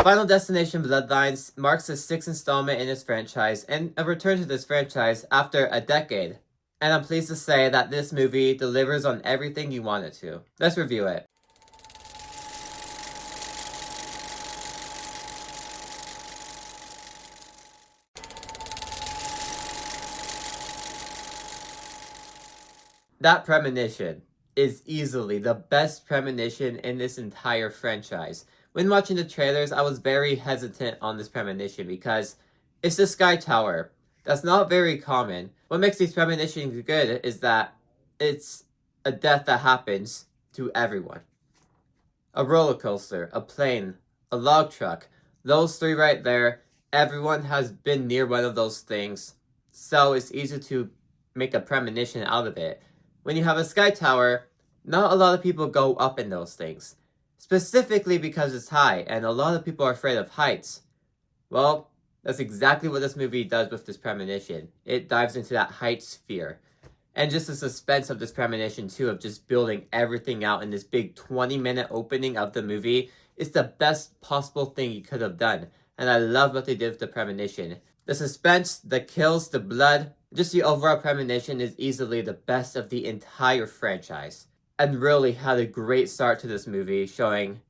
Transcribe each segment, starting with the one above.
Final Destination Bloodlines marks the 6th installment in this franchise and a return to this franchise after a decade. And I'm pleased to say that this movie delivers on everything you want it to. Let's review it. That premonition is easily the best premonition in this entire franchise. When watching the trailers, I was very hesitant on this premonition because it's the Sky Tower. That's not very common. What makes these premonitions good is that it's a death that happens to everyone. A roller coaster, a plane, a log truck. Those three right there, everyone has been near one of those things. So it's easy to make a premonition out of it. When you have a Sky Tower, not a lot of people go up in those things. Specifically because it's high, and a lot of people are afraid of heights. Well, that's exactly what this movie does with this premonition. It dives into that height sphere. And just the suspense of this premonition too, of just building everything out in this big 20-minute opening of the movie, is the best possible thing you could have done. And I love what they did with the premonition. The suspense, the kills, the blood, just the overall premonition is easily the best of the entire franchise. And really had a great start to this movie, showing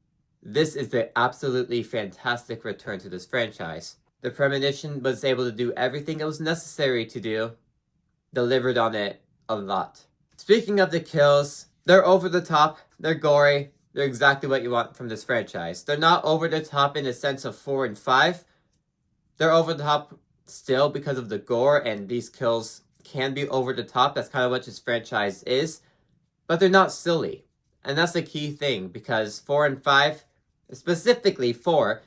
this is the absolutely fantastic return to this franchise. The premonition was able to do everything it was necessary to do, delivered on it a lot. Speaking of the kills, they're over the top, they're gory, they're exactly what you want from this franchise. They're not over the top in the sense of 4 and 5. They're over the top still because of the gore, and these kills can be over the top. That's kind of what this franchise is. But they're not silly. And that's the key thing, because 4 and 5, specifically 4,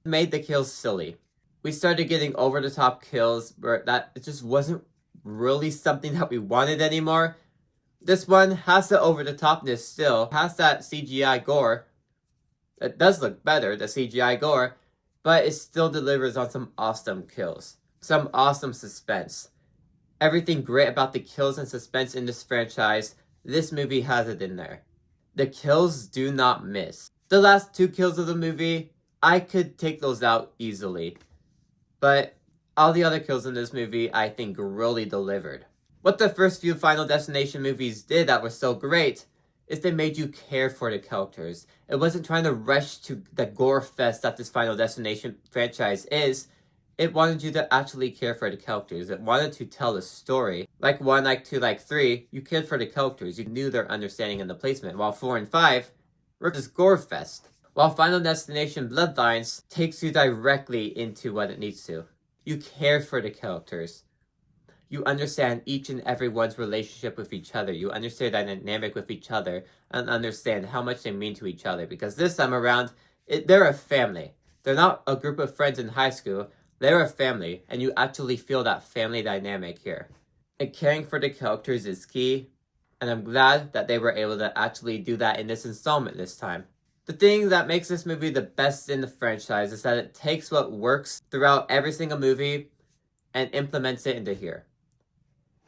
made the kills silly. We started getting over the top kills where that it just wasn't really something that we wanted anymore. This one has the over the topness still, has that CGI gore. It does look better, the CGI gore, but it still delivers on some awesome kills. Some awesome suspense. Everything great about the kills and suspense in this franchise, this movie has it in there. The kills do not miss. The last 2 kills of the movie, I could take those out easily. But all the other kills in this movie, I think, really delivered. What the first few Final Destination movies did that was so great is they made you care for the characters. It wasn't trying to rush to the gore fest that this Final Destination franchise is. It wanted you to actually care for the characters. It wanted to tell a story. Like 1, like 2, like 3, you cared for the characters. You knew their understanding and the placement. While 4 and 5 were just gore fest. While Final Destination Bloodlines takes you directly into what it needs to. You care for the characters. You understand each and everyone's relationship with each other. You understand that dynamic with each other and understand how much they mean to each other. Because this time around, they're a family. They're not a group of friends in high school. They're a family, and you actually feel that family dynamic here. And caring for the characters is key, and I'm glad that they were able to actually do that in this installment this time. The thing that makes this movie the best in the franchise is that it takes what works throughout every single movie and implements it into here.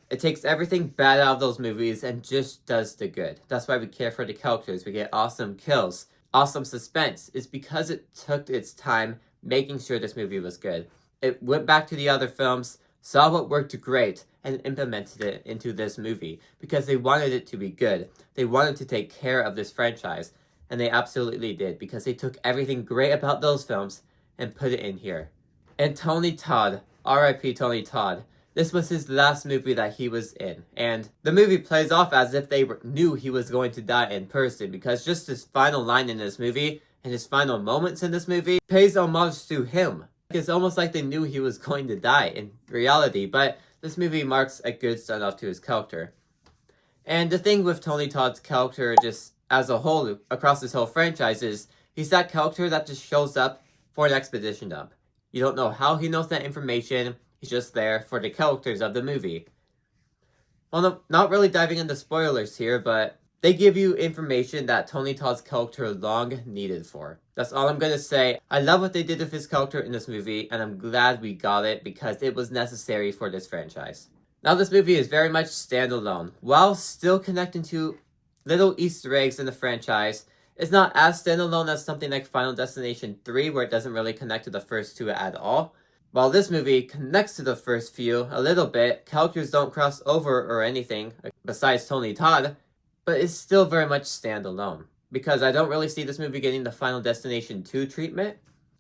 It takes everything bad out of those movies and just does the good. That's why we care for the characters. We get awesome kills, awesome suspense. It's because it took its time making sure this movie was good. It went back to the other films, saw what worked great, and implemented it into this movie because they wanted it to be good. They wanted to take care of this franchise, and they absolutely did because they took everything great about those films and put it in here. And Tony Todd, R.I.P. Tony Todd, this was his last movie that he was in, and the movie plays off as if they knew he was going to die in person because just his final line in this movie and his final moments in this movie pays homage to him. It's almost like they knew he was going to die in reality, but this movie marks a good start off to his character. And the thing with Tony Todd's character just as a whole, across this whole franchise, is he's that character that just shows up for an expedition dump. You don't know how he knows that information, he's just there for the characters of the movie. Well, no, not really diving into spoilers here, but they give you information that Tony Todd's character long needed for. That's all I'm going to say. I love what they did with his character in this movie, and I'm glad we got it because it was necessary for this franchise. Now this movie is very much standalone, while still connecting to little Easter eggs in the franchise It's not as standalone as something like Final Destination 3, where it doesn't really connect to the first two at all. While this movie connects to the first few a little bit, characters don't cross over or anything, besides Tony Todd, but it's still very much standalone. Because I don't really see this movie getting the Final Destination 2 treatment,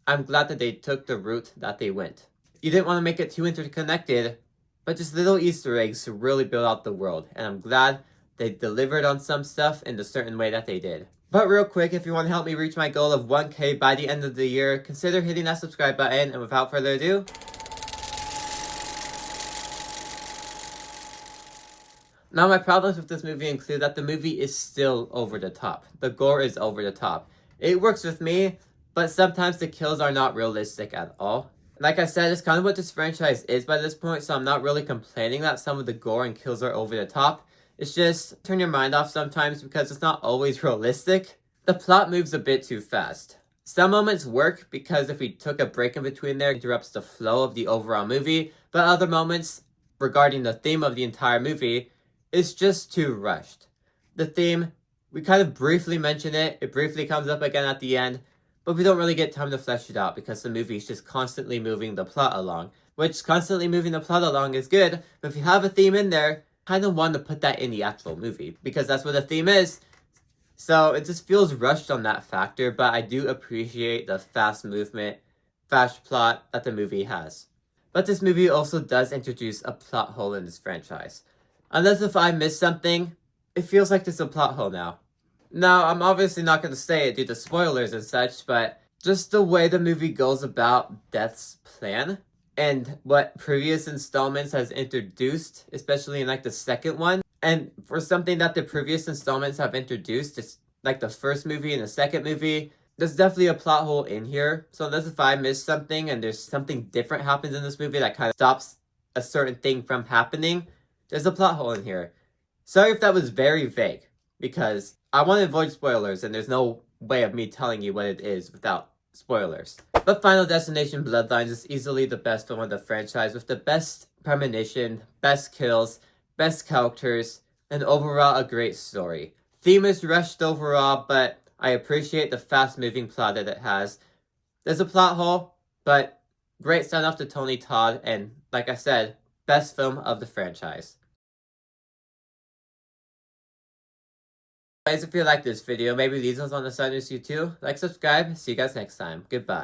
I'm glad that they took the route that they went. You didn't want to make it too interconnected, but just little Easter eggs to really build out the world, and I'm glad they delivered on some stuff in the certain way that they did. But real quick, if you want to help me reach my goal of 1K by the end of the year, consider hitting that subscribe button, and without further ado, now my problems with this movie include that the movie is still over the top. The gore is over the top. It works with me, but sometimes the kills are not realistic at all. Like I said, it's kind of what this franchise is by this point, so I'm not really complaining that some of the gore and kills are over the top. It's just, turn your mind off sometimes because it's not always realistic. The plot moves a bit too fast. Some moments work because if we took a break in between there, it interrupts the flow of the overall movie, but other moments, regarding the theme of the entire movie, it's just too rushed. The theme, we kind of briefly mention it, it briefly comes up again at the end, but we don't really get time to flesh it out because the movie is just constantly moving the plot along. Which, constantly moving the plot along is good, but if you have a theme in there, kind of want to put that in the actual movie, because that's what the theme is. So it just feels rushed on that factor, but I do appreciate the fast movement, fast plot that the movie has. But this movie also does introduce a plot hole in this franchise. Unless if I missed something, it feels like there's a plot hole now. Now, I'm obviously not going to say it due to spoilers and such, but just the way the movie goes about Death's plan, and what previous installments has introduced, especially in like the second one, and for something that the previous installments have introduced, just like the first movie and the second movie, there's definitely a plot hole in here. So unless if I missed something and there's something different happens in this movie that kind of stops a certain thing from happening, there's a plot hole in here. Sorry if that was very vague, because I want to avoid spoilers and there's no way of me telling you what it is without spoilers. But Final Destination Bloodlines is easily the best film of the franchise, with the best premonition, best kills, best characters, and overall a great story. Theme is rushed overall, but I appreciate the fast-moving plot that it has. There's a plot hole, but great send off to Tony Todd, and like I said, best film of the franchise. Guys, if you like this video, maybe these ones on the side news you too. Like, subscribe, see you guys next time. Goodbye.